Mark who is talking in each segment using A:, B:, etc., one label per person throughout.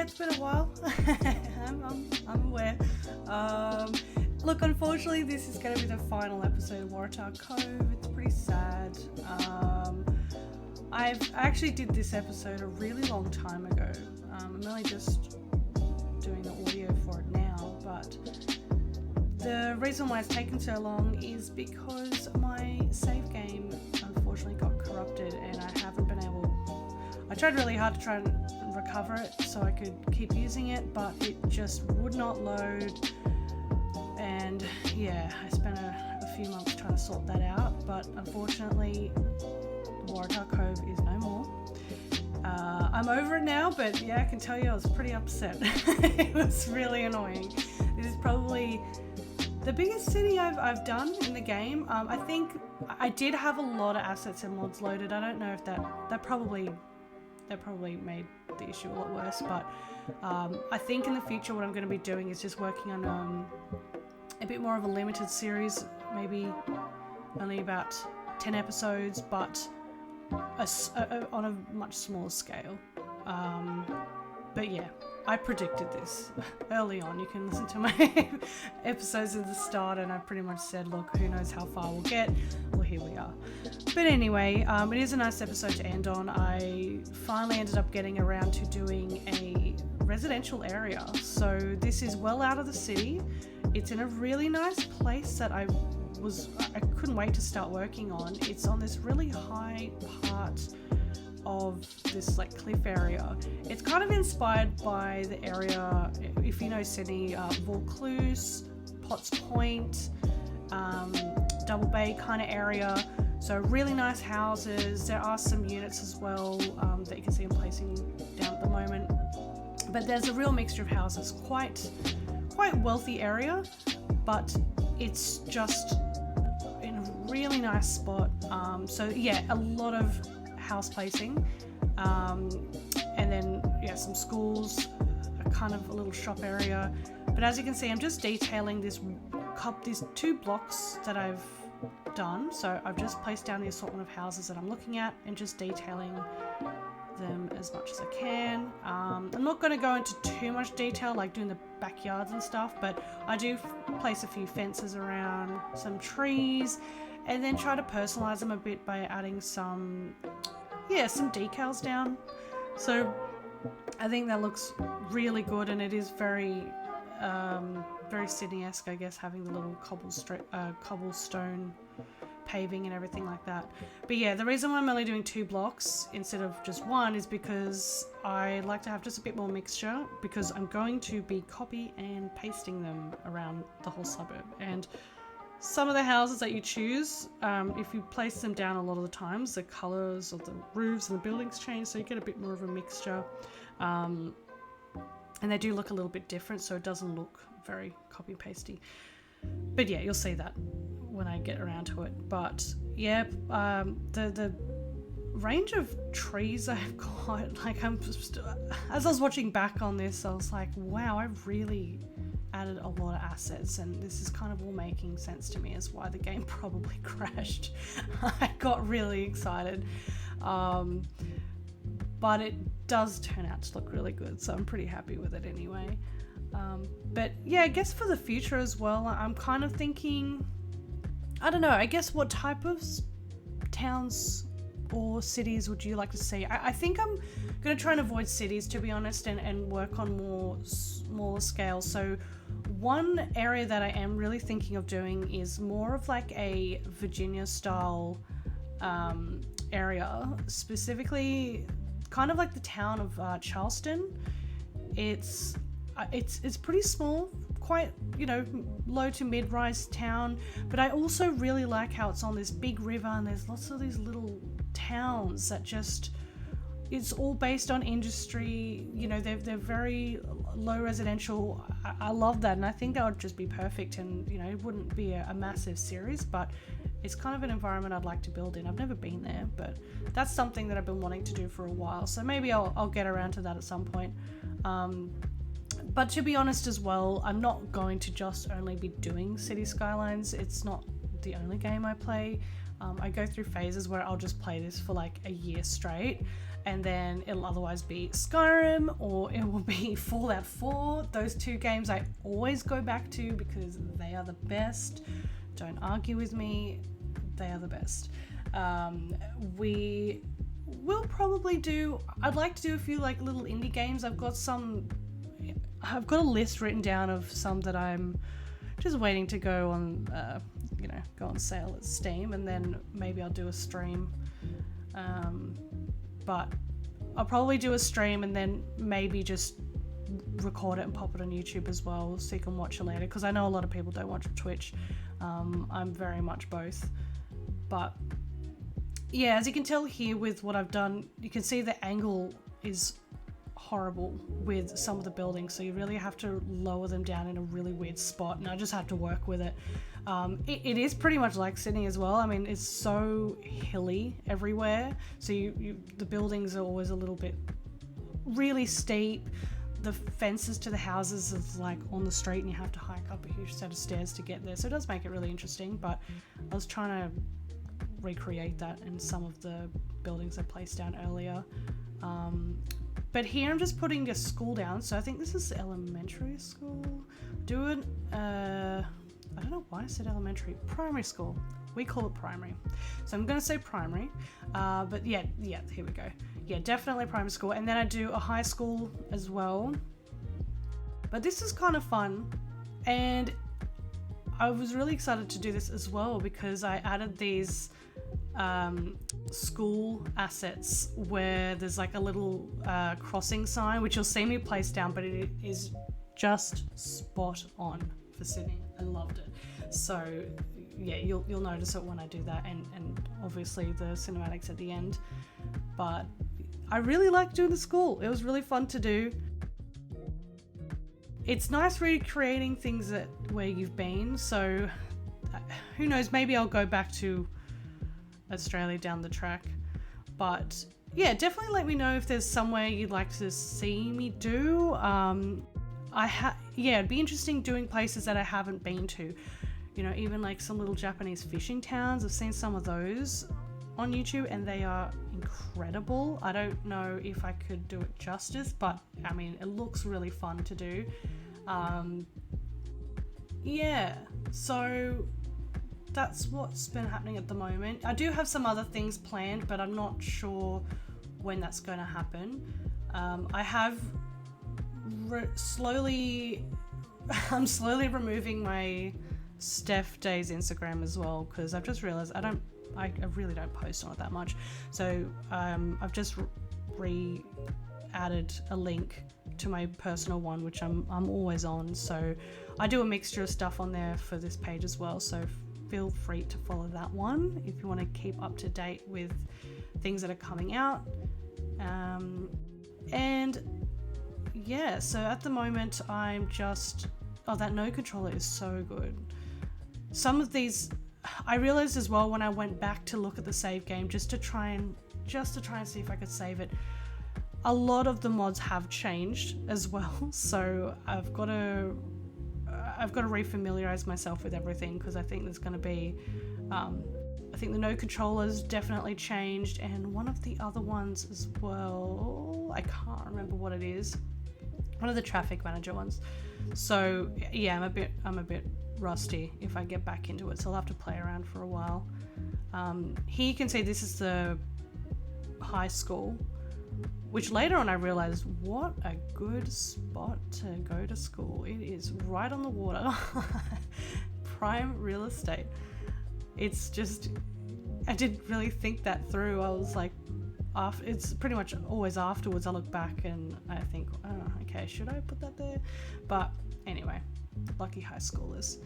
A: Yeah, it's been a while. I'm aware. Look, unfortunately, this is going to be the final episode of Waratah Cove. It's pretty sad. I actually did this episode a really long time ago. I'm only just doing the audio for it now, but the reason why it's taken so long is because my save game unfortunately got corrupted and I haven't been able... I tried really hard to try and recover it so I could keep using it, but it just would not load. And yeah, I spent a few months trying to sort that out, but unfortunately Waratah Cove is no more. I'm over it now, but yeah, I can tell you I was pretty upset. It was really annoying. This is probably the biggest city I've done in the game. I think I did have a lot of assets and mods loaded. I don't know if that probably made the issue a lot worse, but I think in the future what I'm going to be doing is just working on a bit more of a limited series, maybe only about 10 episodes, but on a much smaller scale. But yeah, I predicted this early on. You can listen to my episodes at the start and I pretty much said, look, who knows how far we'll get. Well, here we are. But anyway, it is a nice episode to end on. I finally ended up getting around to doing a residential area. So this is well out of the city. It's in a really nice place that I couldn't wait to start working on. It's on this really high part of this like cliff area. It's kind of inspired by the area, if you know Sydney, Vaucluse, Potts Point, Double Bay kind of area. So really nice houses. There are some units as well that you can see I'm placing down at the moment. But there's a real mixture of houses. Quite wealthy area, but it's just in a really nice spot. So yeah, a lot of house placing, and then yeah, some schools, a kind of a little shop area. But as you can see, I'm just detailing these 2 blocks that I've done. So I've just placed down the assortment of houses that I'm looking at and just detailing them as much as I can. I'm not going to go into too much detail like doing the backyards and stuff, but I do place a few fences around, some trees, and then try to personalize them a bit by adding some decals down. So I think that looks really good, and it is very Sydney-esque, I guess, having the little cobblestone paving and everything like that. But yeah, the reason why I'm only doing 2 blocks instead of just 1 is because I like to have just a bit more mixture, because I'm going to be copy and pasting them around the whole suburb. And some of the houses that you choose, if you place them down a lot of the times, the colours of the roofs and the buildings change, so you get a bit more of a mixture. And they do look a little bit different, so it doesn't look very copy-pasty. But yeah, you'll see that when I get around to it. But yeah, the range of trees I've got, like as I was watching back on this, I was like, wow, I've really added a lot of assets, and this is kind of all making sense to me as why the game probably crashed. I got really excited, but it does turn out to look really good, so I'm pretty happy with it anyway. But yeah, I guess for the future as well, I'm kind of thinking, I don't know, I guess what type of towns or cities would you like to see? I think I'm going to try and avoid cities, to be honest, and work on more smaller scale. So one area that I am really thinking of doing is more of like a Virginia style area, specifically kind of like the town of Charleston. It's pretty small, quite, low to mid-rise town, but I also really like how it's on this big river and there's lots of these little towns that just, it's all based on industry, they're very low residential. I love that, and I think that would just be perfect, and it wouldn't be a massive series, but it's kind of an environment I'd like to build in. I've never been there, but that's something that I've been wanting to do for a while, so maybe I'll get around to that at some point. But to be honest as well, I'm not going to just only be doing City Skylines. It's not the only game I play. I go through phases where I'll just play this for like a year straight, and then it'll otherwise be Skyrim or it will be Fallout 4. Those two games I always go back to because they are the best. Don't argue with me, they are the best. We will probably I'd like to do a few like little indie games. I've got a list written down of some that I'm just waiting to go on sale at Steam, and then maybe I'll do a stream. But I'll probably do a stream and then maybe just record it and pop it on YouTube as well, so you can watch it later, because I know a lot of people don't watch Twitch. I'm very much both. But yeah, as you can tell here with what I've done, you can see the angle is horrible with some of the buildings, so you really have to lower them down in a really weird spot, and I just have to work with it. It is pretty much like Sydney as well. I mean, it's so hilly everywhere, so the buildings are always a little bit really steep. The fences to the houses is like on the street, and you have to hike up a huge set of stairs to get there, so it does make it really interesting. But I was trying to recreate that in some of the buildings I placed down earlier. But here I'm just putting a school down, so I think this is elementary school. I don't know why I said elementary. Primary school. We call it primary. So I'm going to say primary. But yeah, here we go. Yeah, definitely primary school. And then I do a high school as well. But this is kind of fun. And I was really excited to do this as well because I added these school assets where there's like a little crossing sign, which you'll see me place down, but it is just spot on for Sydney. I loved it. So yeah, you'll notice it when I do that, and obviously the cinematics at the end. But I really like doing the school. It was really fun to do. It's nice recreating things where you've been, so who knows, maybe I'll go back to Australia down the track. But yeah, definitely let me know if there's somewhere you'd like to see me do. It'd be interesting doing places that I haven't been to. You know, even like some little Japanese fishing towns. I've seen some of those on YouTube and they are incredible. I don't know if I could do it justice, but I mean, it looks really fun to do. So that's what's been happening at the moment. I do have some other things planned, but I'm not sure when that's going to happen. I have I'm slowly removing my Steph Daze Instagram as well, because I've just realized I really don't post on it that much. So I've just added a link to my personal one, which I'm always on. So I do a mixture of stuff on there for this page as well. So feel free to follow that one if you want to keep up to date with things that are coming out. So at the moment I'm just, that node controller is so good. Some of these, I realized as well when I went back to look at the save game just to try and see if I could save it. A lot of the mods have changed as well, so I've got to refamiliarize myself with everything, because I think there's going to be, I think the node controller's definitely changed, and one of the other ones as well, I can't remember what it is, one of the traffic manager ones. So yeah, I'm a bit rusty if I get back into it, so I'll have to play around for a while. Here you can see this is the high school, which later on I realized what a good spot to go to school. It is right on the water. Prime real estate. It's just, I didn't really think that through. I was like, it's pretty much always afterwards I look back and I think, oh, okay, should I put that there? But anyway, lucky high schoolers.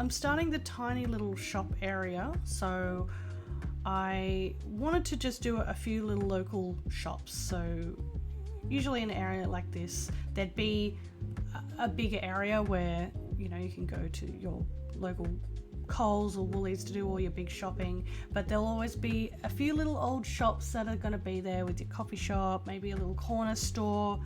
A: I'm starting the tiny little shop area, so I wanted to just do a few little local shops. So usually in an area like this, there'd be a bigger area where, you know, you can go to your local Coles or Woolies to do all your big shopping, but there'll always be a few little old shops that are going to be there with your coffee shop, maybe a little corner store.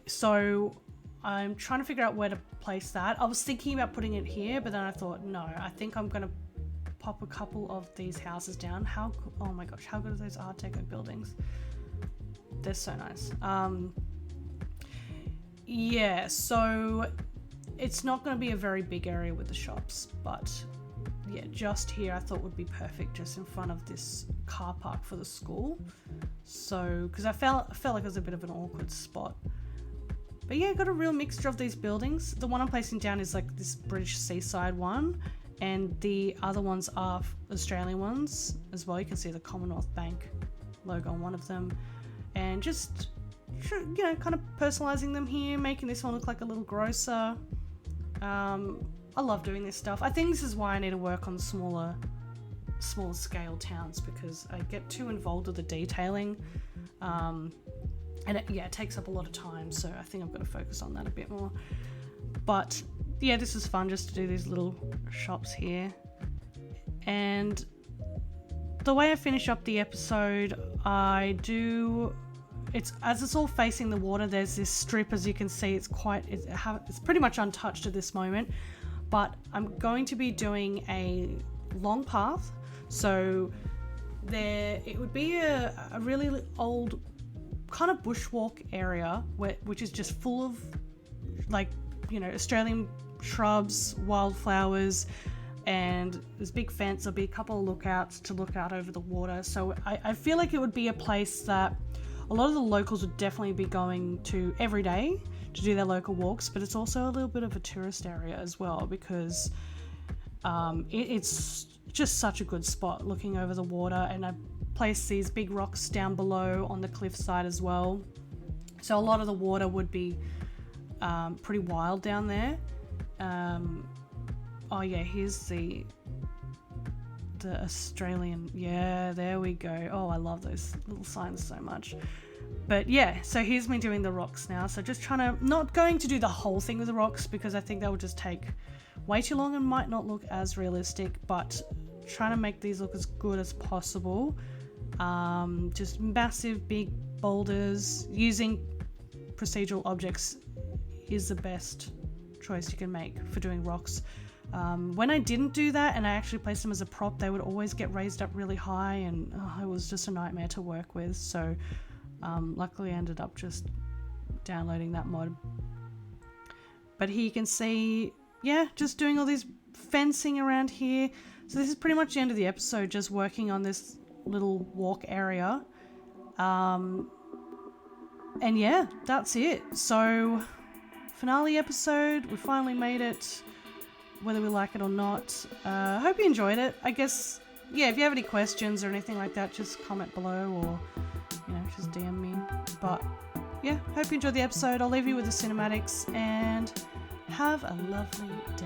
A: So I'm trying to figure out where to place that. I was thinking about putting it here, but then I thought, no, I think I'm going to pop a couple of these houses down. Oh my gosh, how good are those Art Deco buildings? They're so nice. Yeah, so it's not going to be a very big area with the shops, but yeah, just here I thought would be perfect, just in front of this car park for the school. So, because I felt like it was a bit of an awkward spot. But yeah, got a real mixture of these buildings. The one I'm placing down is like this British seaside one, and the other ones are Australian ones as well. You can see the Commonwealth Bank logo on one of them, and just, you know, kind of personalizing them here, making this one look like a little grocer. I love doing this stuff. I think this is why I need to work on smaller scale towns, because I get too involved with the detailing, and it takes up a lot of time, so I think I've got to focus on that a bit more. But yeah, this is fun just to do these little shops here. And the way I finish up the episode, it's all facing the water. There's this strip, as you can see, it's pretty much untouched at this moment, but I'm going to be doing a long path. So it would be a really old kind of bushwalk area which is just full of, like, you know, Australian shrubs, wildflowers, and there's a big fence. There'll be a couple of lookouts to look out over the water. So I feel like it would be a place that a lot of the locals would definitely be going to every day to do their local walks, but it's also a little bit of a tourist area as well, because it's just such a good spot looking over the water. And I placed these big rocks down below on the cliffside as well, so a lot of the water would be pretty wild down there. Oh yeah, here's the Australian, yeah, there we go. Oh, I love those little signs so much. But yeah, so here's me doing the rocks now. So just not going to do the whole thing with the rocks, because I think that would just take way too long and might not look as realistic, but trying to make these look as good as possible. Just massive big boulders. Using procedural objects is the best choice you can make for doing rocks. When I didn't do that and I actually placed them as a prop, they would always get raised up really high, and it was just a nightmare to work with. So luckily I ended up just downloading that mod. But here you can see, yeah, just doing all this fencing around here. So this is pretty much the end of the episode, just working on this little walk area. And yeah, that's it. So finale episode, we finally made it, whether we like it or not. I hope you enjoyed it. I guess, yeah, if you have any questions or anything like that, just comment below, or, you know, just DM me. But yeah, hope you enjoyed the episode. I'll leave you with the cinematics, and have a lovely day.